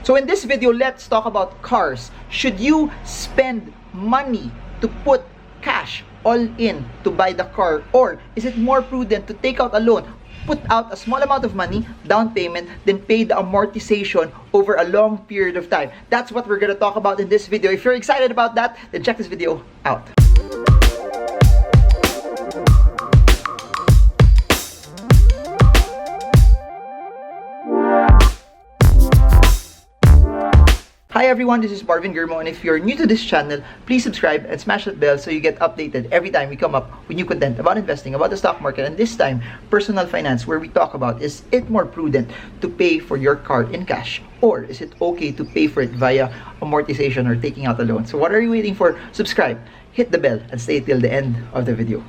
So in this video, let's talk about cars. Should you spend money to put cash all in to buy the car, or is it more prudent to take out a loan, put out a small amount of money, down payment, then pay the amortization over a long period of time? That's what we're going to talk about in this video. If you're excited about that, then check this video out. Hi everyone, this is Marvin Germo, and if you're new to this channel, please subscribe and smash that bell so you get updated every time we come up with new content about investing, about the stock market, and this time, personal finance, where we talk about, is it more prudent to pay for your car in cash, or is it okay to pay for it via amortization or taking out a loan? So what are you waiting for? Subscribe, hit the bell, and stay till the end of the video.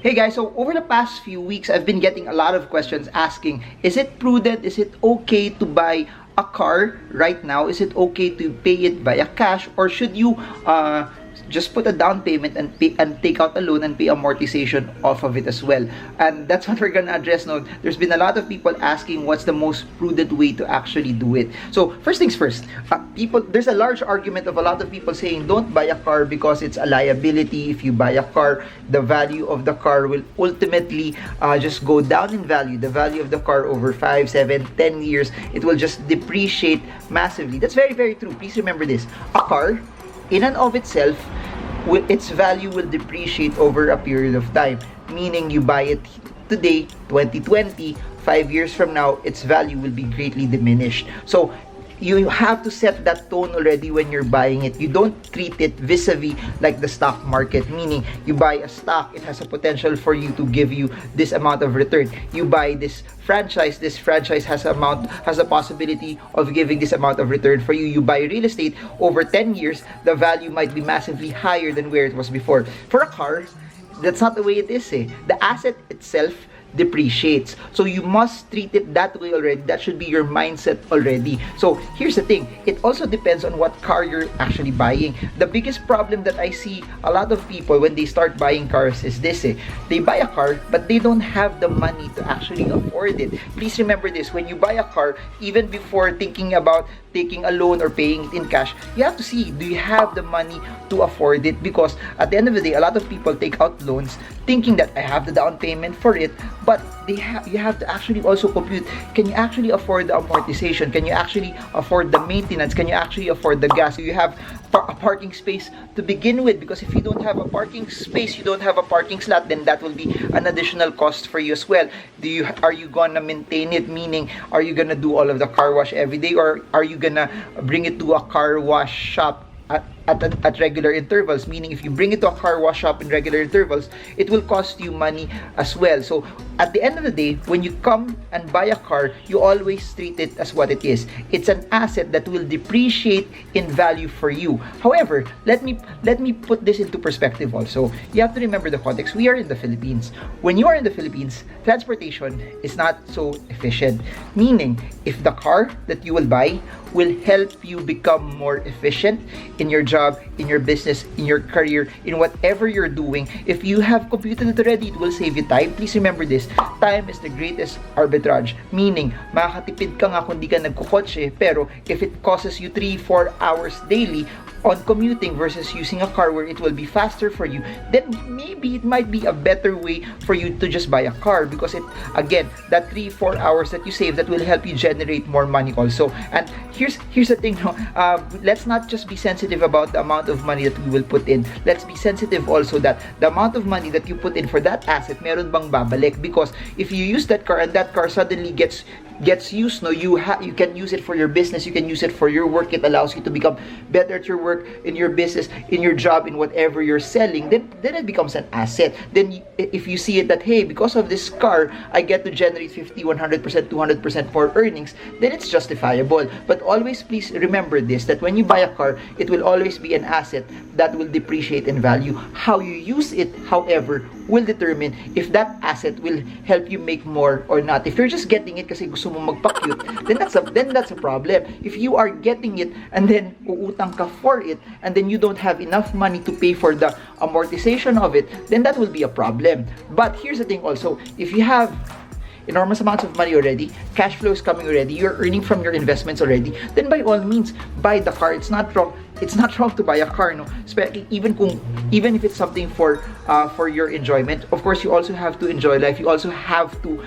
Hey guys, so over the past few weeks, I've been getting a lot of questions asking, is it prudent, is it okay to buy a car right now? Is it okay to pay it via cash, or should you just put a down payment and take out a loan and pay amortization off of it as well? And that's what we're gonna address now. There's been a lot of people asking what's the most prudent way to actually do it. So first things first, there's a large argument of a lot of people saying don't buy a car because it's a liability. If you buy a car, the value of the car will ultimately just go down in value. The value of the car over 5, 7, 10 years, it will just depreciate massively. That's very, very true. Please remember this. A car, in and of itself, its value will depreciate over a period of time. Meaning you buy it today, 2020, 5 years from now, its value will be greatly diminished. So you have to set that tone already when you're buying it. You don't treat it vis-a-vis like the stock market, meaning you buy a stock, it has a potential for you to give you this amount of return. You buy this franchise has a possibility of giving this amount of return for you. You buy real estate, over 10 years, the value might be massively higher than where it was before. For a car, that's not the way it is. The asset itself depreciates. So you must treat it that way already. That should be your mindset already. So here's the thing. It also depends on what car you're actually buying. The biggest problem that I see a lot of people when they start buying cars is this. They buy a car, but they don't have the money to actually afford it. Please remember this. When you buy a car, even before thinking about taking a loan or paying it in cash, you have to see, do you have the money to afford it? Because at the end of the day, a lot of people take out loans thinking that I have the down payment for it, but you have to actually also compute, can you actually afford the amortization? Can you actually afford the maintenance? Can you actually afford the gas? Do you have a parking space to begin with? Because if you don't have a parking space, you don't have a parking slot, then that will be an additional cost for you as well. Are you gonna maintain it? Meaning, are you gonna do all of the car wash every day, or are you gonna bring it to a car wash shop at regular intervals? Meaning, if you bring it to a car wash shop in regular intervals, it will cost you money as well. So at the end of the day, when you come and buy a car, you always treat it as what it is. It's an asset that will depreciate in value for you. However, let me put this into perspective also. You have to remember the context. We are in the Philippines. When you are in the Philippines, transportation is not so efficient. Meaning, if the car that you will buy will help you become more efficient in your job, in your business, in your career, in whatever you're doing, if you have computed it already, it will save you time. Please remember this. Time is the greatest arbitrage. Meaning, makakatipid ka nga kung di ka nagkukotse, pero if it costs you 3-4 hours daily on commuting versus using a car where it will be faster for you, then maybe it might be a better way for you to just buy a car, because it, again, that 3-4 hours that you save, that will help you generate more money also. And here's the thing, let's not just be sensitive about the amount of money that we will put in. Let's be sensitive also that the amount of money that you put in for that asset, meron bang babalik? Because if you use that car and that car suddenly gets used, you can use it for your business, you can use it for your work, it allows you to become better at your work, in your business, in your job, in whatever you're selling, then it becomes an asset. Then if you see it that, hey, because of this car, I get to generate 50, 100%, 200% more earnings, then it's justifiable. But always please remember this, that when you buy a car, it will always be an asset that will depreciate in value. How you use it, however, will determine if that asset will help you make more or not. If you're just getting it kasi gusto mo magpa-cute, then that's a problem. If you are getting it and then uutang ka for it, and then you don't have enough money to pay for the amortization of it, then that will be a problem. But here's the thing also, if you have enormous amounts of money already, cash flow is coming already, you're earning from your investments already, then by all means, buy the car. It's not wrong. It's not wrong to buy a car, no. Even if it's something for your enjoyment. Of course, you also have to enjoy life. You also have to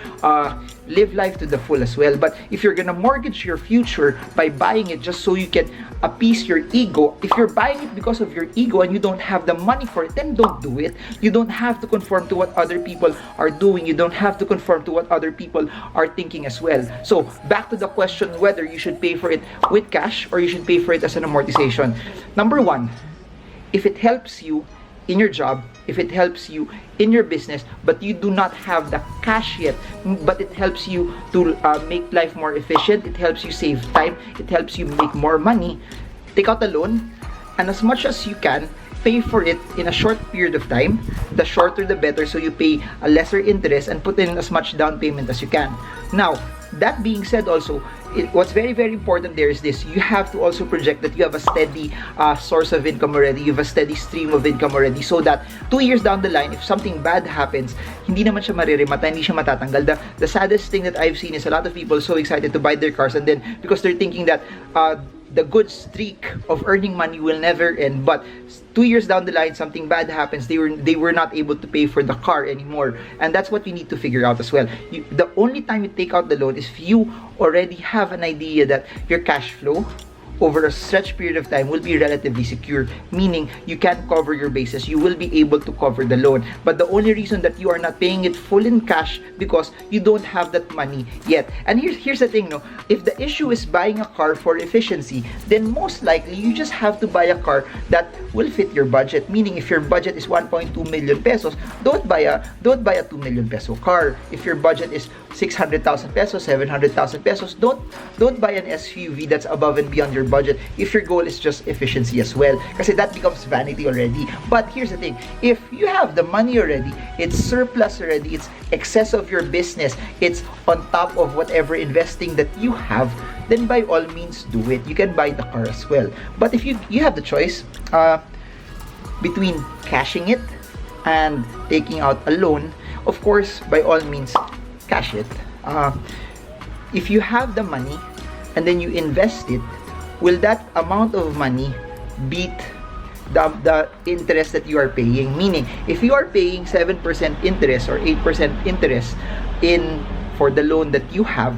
live life to the full as well. But if you're gonna mortgage your future by buying it just so you can appease your ego, if you're buying it because of your ego and you don't have the money for it, then don't do it. You don't have to conform to what other people are doing. You don't have to conform to what other people are thinking as well. So back to the question whether you should pay for it with cash or you should pay for it as an amortization. Number one, if it helps you in your job, if it helps you in your business, but you do not have the cash yet, but it helps you to make life more efficient, it helps you save time, it helps you make more money, take out a loan, and as much as you can, pay for it in a short period of time. The shorter the better, so you pay a lesser interest and put in as much down payment as you can. Now, that being said also, what's very, very important there is this: you have to also project that you have a steady source of income already, you have a steady stream of income already, so that 2 years down the line, if something bad happens, hindi naman siya maririmata, hindi siya matatanggal. The saddest thing that I've seen is a lot of people so excited to buy their cars, and then because they're thinking that the good streak of earning money will never end, but 2 years down the line, something bad happens, they were not able to pay for the car anymore. And that's what you need to figure out as well. The only time you take out the loan is if you already have an idea that your cash flow over a stretched period of time will be relatively secure, meaning you can cover your bases, you will be able to cover the loan. But the only reason that you are not paying it full in cash because you don't have that money yet. And here's the thing, no, if the issue is buying a car for efficiency, then most likely you just have to buy a car that will fit your budget. Meaning, if your budget is 1.2 million pesos, don't buy a 2 million peso car. If your budget is 600,000 pesos, 700,000 pesos, don't buy an SUV that's above and beyond your budget if your goal is just efficiency as well, kasi that becomes vanity already. But here's the thing: if you have the money already, it's surplus already, it's excess of your business, it's on top of whatever investing that you have, then by all means do it. You can buy the car as well. But if you have the choice between cashing it and taking out a loan, of course, by all means, cash it. If you have the money and then you invest it, will that amount of money beat the interest that you are paying? Meaning, if you are paying 7% interest or 8% interest for the loan that you have,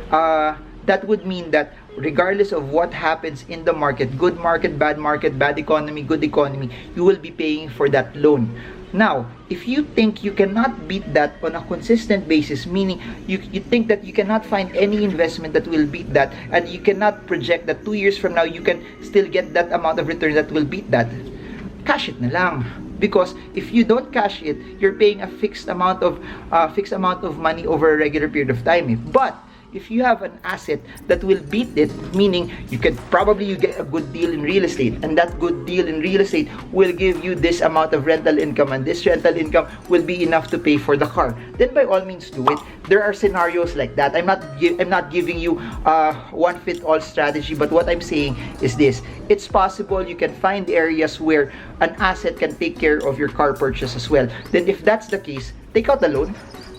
that would mean that regardless of what happens in the market, good market, bad economy, good economy, you will be paying for that loan. Now, if you think you cannot beat that on a consistent basis, meaning you think that you cannot find any investment that will beat that, and you cannot project that 2 years from now you can still get that amount of return that will beat that, cash it na lang. Because if you don't cash it, you're paying a fixed amount of money over a regular period of time. But if you have an asset that will beat it, meaning you get a good deal in real estate, and that good deal in real estate will give you this amount of rental income, and this rental income will be enough to pay for the car, then by all means do it. There are scenarios like that. I'm not giving you one fit all strategy, but what I'm saying is this: it's possible you can find areas where an asset can take care of your car purchase as well. Then if that's the case, take out the loan,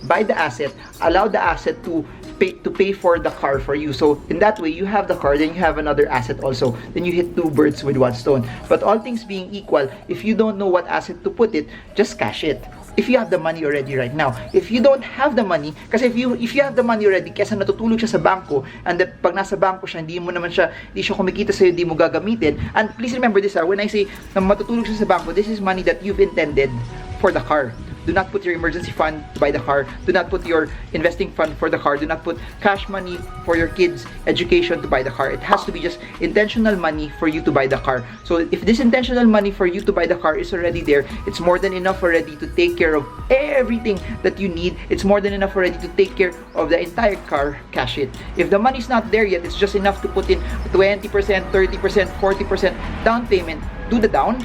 buy the asset, allow the asset to pay for the car for you. So in that way, you have the car, then you have another asset also. Then you hit 2 birds with 1 stone. But all things being equal, if you don't know what asset to put it, just cash it. If you have the money already right now. If you don't have the money, kasi if you have the money already, kesa natutulog siya sa bangko, and pag nasa bangko siya, hindi siya kumikita sa'yo, hindi mo gagamitin. And please remember this, when I say na matutulog siya sa bangko, this is money that you've intended for the car. Do not put your emergency fund to buy the car. Do not put your investing fund for the car. Do not put cash money for your kids' education to buy the car. It has to be just intentional money for you to buy the car. So if this intentional money for you to buy the car is already there, it's more than enough already to take care of everything that you need. It's more than enough already to take care of the entire car. Cash it. If the money's not there yet, it's just enough to put in 20%, 30%, 40% down payment. Do the down.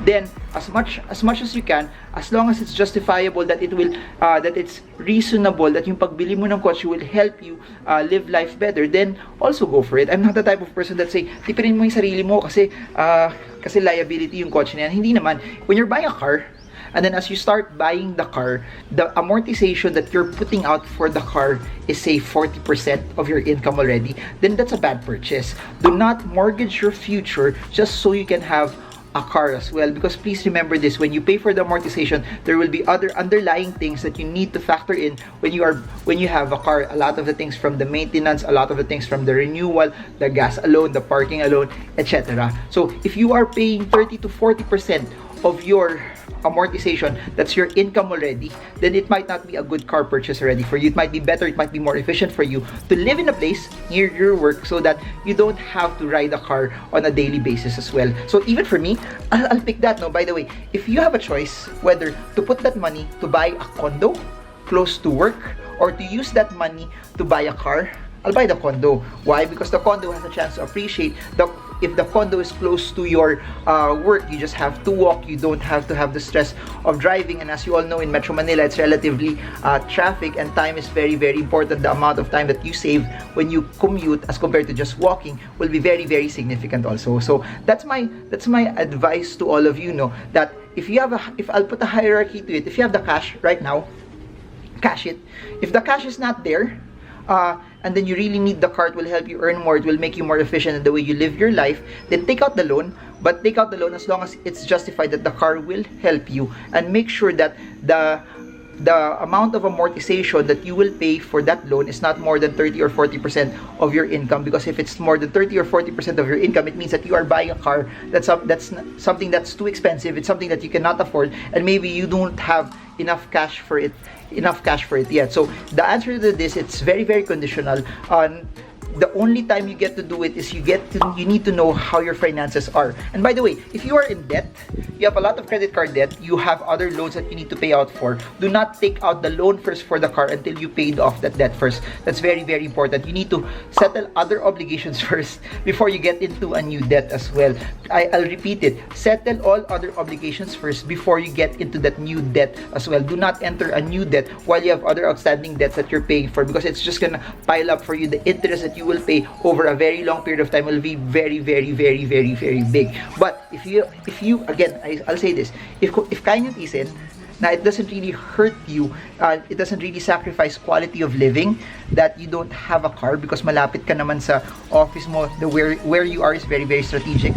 Then as much as you can, as long as it's justifiable, that it's reasonable, that yung pagbili mo ng kotse will help you live life better, then also go for it. I'm not the type of person that say tipirin mo yung sarili mo kasi liability yung kotse na yan. Hindi naman. When you're buying a car, And then as you start buying the car, the amortization that you're putting out for the car is say 40% of your income already, then that's a bad purchase. Do not mortgage your future just so you can have a car as well, because please remember this: when you pay for the amortization, there will be other underlying things that you need to factor in when you have a car. A lot of the things from the maintenance, a lot of the things from the renewal, the gas alone, the parking alone, etc. So if you are paying 30 to 40% of your amortization, that's your income already, then it might not be a good car purchase already for you. It might be better, it might be more efficient for you to live in a place near your work so that you don't have to ride a car on a daily basis as well. So even for me, I'll pick that. No, by the way, if you have a choice whether to put that money to buy a condo close to work or to use that money to buy a car, I'll buy the condo. Why? Because the condo has a chance to appreciate. If the condo is close to your work, you just have to walk. You don't have to have the stress of driving. And as you all know, in Metro Manila, it's relatively traffic, and time is very, very important. The amount of time that you save when you commute as compared to just walking will be very, very significant also. So that's my advice to all of you. Know that if I'll put a hierarchy to it. If you have the cash right now, cash it. If the cash is not there, and then you really need the car, it will help you earn more, it will make you more efficient in the way you live your life, then take out the loan. But take out the loan as long as it's justified that the car will help you, and make sure that the amount of amortization that you will pay for that loan is not more than 30 or 40% of your income. Because if it's more than 30 or 40% of your income, it means that you are buying a car that's something that's too expensive. It's something that you cannot afford, and maybe you don't have enough cash for it yet. So the answer to this, it's very, very conditional. The only time you get to do it is you need to know how your finances are. And by the way, if you are in debt, you have a lot of credit card debt, you have other loans that you need to pay out for, do not take out the loan first for the car until you paid off that debt first. That's very, very important. You need to settle other obligations first before you get into a new debt as well. I'll repeat it. Settle all other obligations first before you get into that new debt as well. Do not enter a new debt while you have other outstanding debts that you're paying for, because it's just gonna pile up for you. The interest that you will pay over a very long period of time will be very, very, very, very, very big. But if you again, I'll say this: if kaya nyo tiisin, na it doesn't really hurt you, it doesn't really sacrifice quality of living that you don't have a car because malapit ka naman sa office mo, where you are is very, very strategic,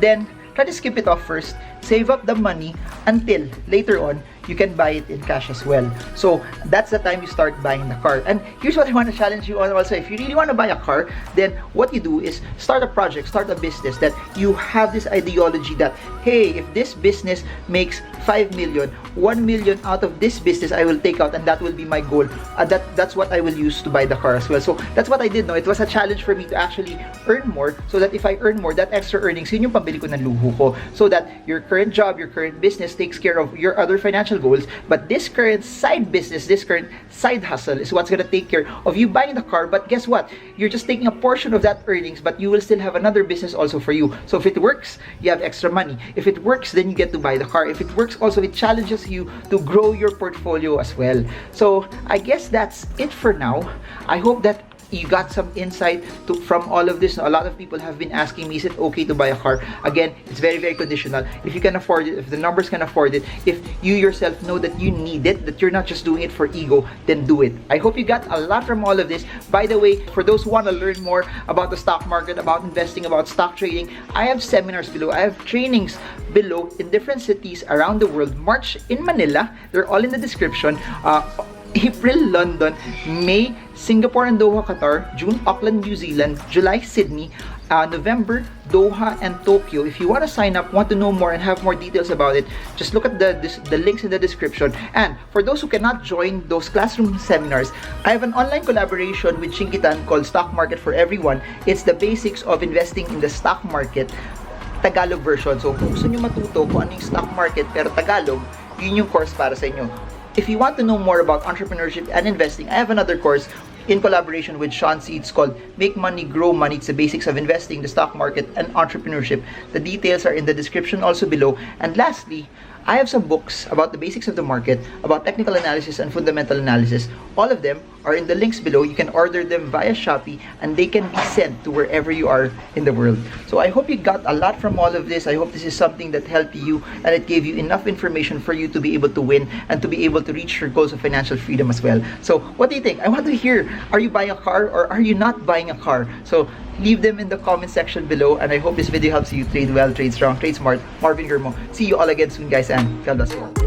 then try to skip it off first. Save up the money until later on you can buy it in cash as well. So that's the time you start buying the car. And here's what I want to challenge you on also. If you really want to buy a car, then what you do is start a project, start a business that you have this ideology that, hey, if this business makes 5 million, 1 million out of this business I will take out, and that will be my goal. That's what I will use to buy the car as well. So that's what I did. No, it was a challenge for me to actually earn more, so that if I earn more, that extra earnings, yun yung pambili ko ng luho ko. So that your current job, your current business takes care of your other financial goals, but this current side business, this current side hustle is what's gonna take care of you buying the car. But guess what? You're just taking a portion of that earnings, but you will still have another business also for you. So if it works, you have extra money. If it works, then you get to buy the car. If it works also, it challenges you to grow your portfolio as well. So I guess that's it for now. I hope that you got some insight from all of this. A lot of people have been asking me, is it okay to buy a car? Again, it's very, very conditional. If you can afford it, if the numbers can afford it, if you yourself know that you need it, that you're not just doing it for ego, then do it. I hope you got a lot from all of this. By the way, for those who want to learn more about the stock market, about investing, about stock trading, I have seminars below. I have trainings below in different cities around the world. March in Manila. They're all in the description. April, London. May, Singapore and Doha, Qatar. June, Auckland, New Zealand. July, Sydney. November, Doha and Tokyo. If you want to sign up, want to know more and have more details about it, just look at the links in the description. And for those who cannot join those classroom seminars, I have an online collaboration with Chinkitan called Stock Market for Everyone. It's the basics of investing in the stock market, Tagalog version. So kung gusto nyo matuto kung ano yung stock market pero Tagalog, yun yung course para sa inyo. If you want to know more about entrepreneurship and investing, I have another course in collaboration with Sean C. It's called Make Money, Grow Money. It's the basics of investing, the stock market, and entrepreneurship. The details are in the description also below. And lastly, I have some books about the basics of the market, about technical analysis and fundamental analysis. All of them are in the links below. You can order them via Shopee and they can be sent to wherever you are in the world. So I hope you got a lot from all of this. I hope this is something that helped you and it gave you enough information for you to be able to win and to be able to reach your goals of financial freedom as well. So what do you think? I want to hear, are you buying a car or are you not buying a car? So leave them in the comment section below, and I hope this video helps you trade well, trade strong, trade smart. Marvin Germo. See you all again soon, guys, and God bless you all.